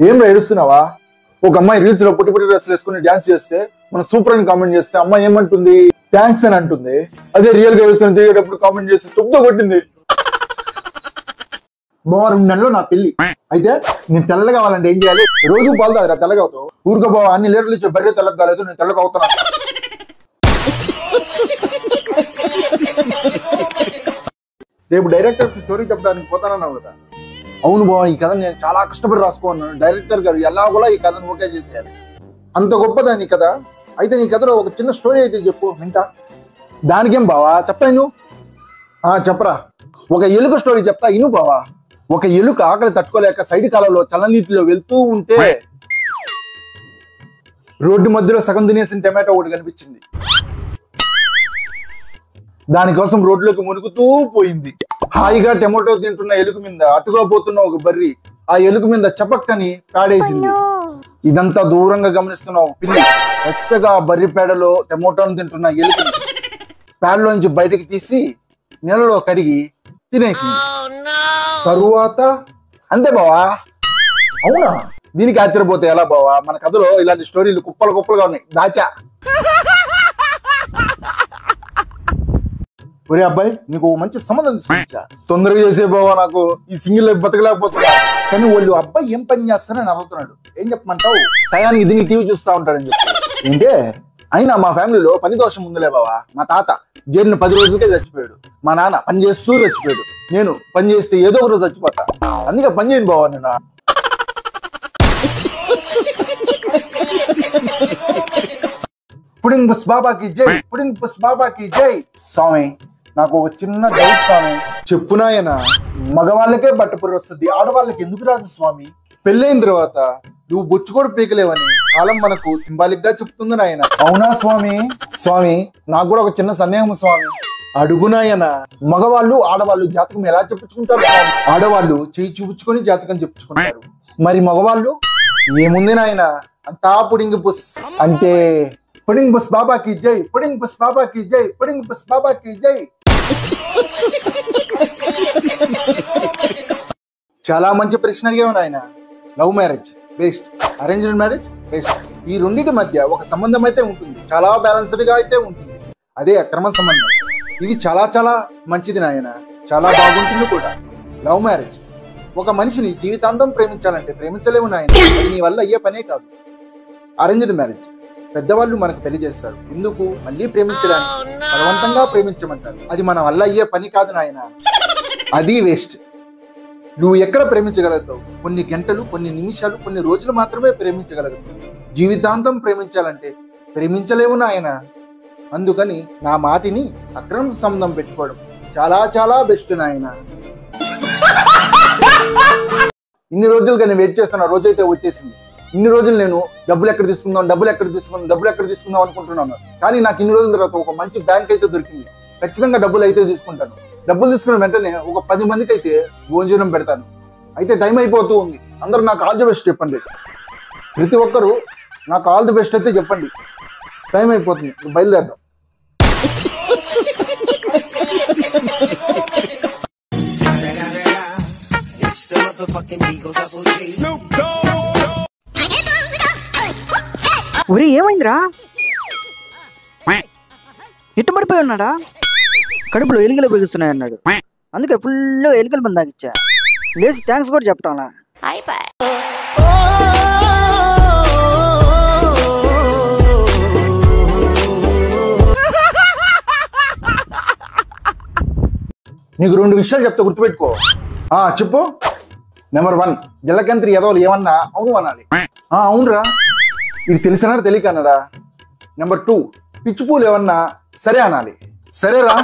ఏం ఏడుస్తున్నావా? ఒక అమ్మాయి రీల్స్ లో పుట్టి పుట్టి డ్రెస్సులు వేసుకుని డాన్స్ చేస్తే మనం సూపర్ అని కామెంట్ చేస్తే అమ్మాయి ఏమంటుంది? థ్యాంక్స్ అని అంటుంది. అదే రియల్ గా వేసుకుని తిరిగేటప్పుడు కామెంట్ చేస్తే తుప్పు కొట్టింది. 2 నెలల్లో నా పెళ్లి అయితే నేను తెల్లగా కావాలంటే ఏం చేయాలి? రోజు పాలు తాగరా తెల్లగా అవుతావు? ఊరుక బావ అన్ని లీటర్లు ఇచ్చే బర్రె తెల్లగా కాలేదు, నేను తెల్లగా అవుతున్నాను. రేపు డైరెక్టర్ స్టోరీ చెప్పడానికి పోతానన్నావు కదా? అవును బావ, ఈ కథ నేను చాలా కష్టపడి రాసుకున్నాను. డైరెక్టర్ గారు ఎలాగోలా ఈ కథను ఓకే చేశారు. అంత గొప్పదా నీ కథ? అయితే నీ కథలో ఒక చిన్న స్టోరీ అయితే చెప్పు, వింటా. దానికేం బావా, చెప్తా ఇను. చెప్పరా. ఒక ఎలుక స్టోరీ చెప్తా ఇను బావా. ఒక ఎలుక ఆకలి తట్టుకోలేక సైడ్ కాలంలో చల్లనీటిలో వెళ్తూ ఉంటే రోడ్డు మధ్యలో సగం తినేసిన టమాటో ఒకటి కనిపించింది. దానికోసం రోడ్లోకి మునుగుతూ పోయింది. హాయిగా టమాటో తింటున్న ఎలుక మీద అటుగా పోతున్న ఒక బర్రి ఆ ఎలుక మీద చపక్కని పేడేసింది. ఇదంతా దూరంగా గమనిస్తున్న ఒక పిల్లి వెచ్చగా బర్రి పేడలో టమోటాను తింటున్న ఎలుకని పేడలో నుంచి బయటకు తీసి నీళ్ళలో కడిగి తినేసింది. తరువాత అంతే బావా. అవునా? దీనికి ఆశ్చర్యపోతే ఎలా బావా? మన కథలో ఇలాంటి స్టోరీలు కుప్పలు కుప్పలుగా ఉన్నాయి. దాచా. ఒరే అబ్బాయి, నీకు మంచి సంబంధం తీసుకొచ్చా. తొందరగా చేసే బావా, నాకు ఈ సింగిల్ లైఫ్ బతకలేకపోతున్నా. కానీ వాళ్ళు అబ్బాయి ఏం పని చేస్తారని అడుగుతున్నాడు. ఏం చెప్పమంటావు? టయానికి దీన్ని టీవీ చూస్తా ఉంటాడని చెప్పి. ఏంటే అయినా మా ఫ్యామిలీలో పని దోషం ఉందిలే బావా. మా తాత జైలుని 10 రోజులకే చచ్చిపోయాడు. మా నాన్న పని చేస్తూ చచ్చిపోయాడు. నేను పని చేస్తే ఏదో ఒక రోజు చచ్చిపోతా. అందుకే పని చేయను బావా నేను. పుడింగ్ బుస్ బాబాకి జై, పుడింగ్ బుస్ బాబాకి జై. స్వామి, నాకు ఒక చిన్న డౌట్ స్వామి. చెప్పునాయన, మగవాళ్ళకే బట్టపురి వస్తుంది, ఆడవాళ్ళకి ఎందుకు రాదు స్వామి? పెళ్ళైన తర్వాత నువ్వు బొచ్చు కూడా పీకలేవని కాలం మనకు సింబాలిక్ గా చెప్తుంది నాయన. అవునా స్వామి? స్వామి, నాకు కూడా ఒక చిన్న సందేహం స్వామి. అడుగునాయన, మగవాళ్ళు ఆడవాళ్ళు జాతకం ఎలా చెప్పుకుంటారు? ఆడవాళ్ళు చేయి చూపించుకొని జాతకం చెప్పుకుంటారు. మరి మగవాళ్ళు ఏముంది నాయన, అంతా పుడింగ్ బుస్. అంటే పుడింగ్ బుస్ బాబాకి జై, పుడింగ్ బుస్ బాబాకి జై, పుడింగ్ బుస్ బాబాకి జై. చాలా మంచి ప్రశ్న అడిగావు నాయన. Love marriage best, arranged marriage best. ఈ రెండింటి మధ్య ఒక సంబంధం అయితే ఉంటుంది, చాలా బ్యాలెన్స్డ్ గా అయితే ఉంటుంది. అదే అక్రమ సంబంధం. ఇది చాలా చాలా మంచిది నాయన, చాలా బాగుంటుంది కూడా. లవ్ మ్యారేజ్ ఒక మనిషిని జీవితాంతం ప్రేమించాలంటే ప్రేమించలేము నాయన, అది నీ వల్ల అయ్యే పనే కాదు. అరేంజ్డ్ మ్యారేజ్ పెద్దవాళ్ళు మనకు పెళ్లి చేస్తారు, ఎందుకు? మళ్ళీ ప్రేమించడానికి, బలవంతంగా ప్రేమించమంటారు. అది మన వల్ల అయ్యే పని కాదు నాయన, అది వేస్ట్. నువ్వు ఎక్కడ ప్రేమించగలుగుతావు? కొన్ని గంటలు, కొన్ని నిమిషాలు, కొన్ని రోజులు మాత్రమే ప్రేమించగలుగుతావు. జీవితాంతం ప్రేమించాలంటే ప్రేమించలేవు నాయన. అందుకని నా మాటిని అక్రమ సంబంధం పెట్టుకోవడం చాలా చాలా బెస్ట్ నాయన. ఇన్ని రోజులుగా నేను వెయిట్ చేస్తున్న రోజైతే వచ్చేసింది. ఇన్ని రోజులు నేను డబ్బులు ఎక్కడ తీసుకుందాం అనుకుంటున్నాను. కానీ నాకు ఇన్ని రోజుల తర్వాత ఒక మంచి బ్యాంక్ అయితే దొరికింది. ఖచ్చితంగా డబ్బులు అయితే తీసుకుంటాను. డబ్బులు తీసుకున్న వెంటనే ఒక 10 మందికి అయితే భోజనం పెడతాను. అయితే టైం అయిపోతూ ఉంది. అందరూ నాకు ఆల్ ది బెస్ట్ చెప్పండి. ప్రతి ఒక్కరూ నాకు ఆల్ ది బెస్ట్ అయితే చెప్పండి. టైం అయిపోతుంది, బయలుదేరదాం. ఒరే ఏమైందిరా? ఇట్టుబడిపోయి ఉన్నాడా? కడుపులో ఎలికలు పెరుగుతున్నాయి అన్నాడు. అందుకే ఫుల్ ఎలికల మంది తాగిచ్చా. లేచి థ్యాంక్స్ కూడా చెప్పటంలా. నీకు 2 విషయాలు చెప్తే గుర్తుపెట్టుకో. చెప్పు. నెంబర్ 1, జలకంత్రి ఎదవలు ఏమన్నా అవును అనాలి. అవునురా, ఇది తెలిసినా తెలియక అన్నాడా. నెంబర్ 2, పిచ్చిపూలు ఏమన్నా సరే అనాలి. సరేరా?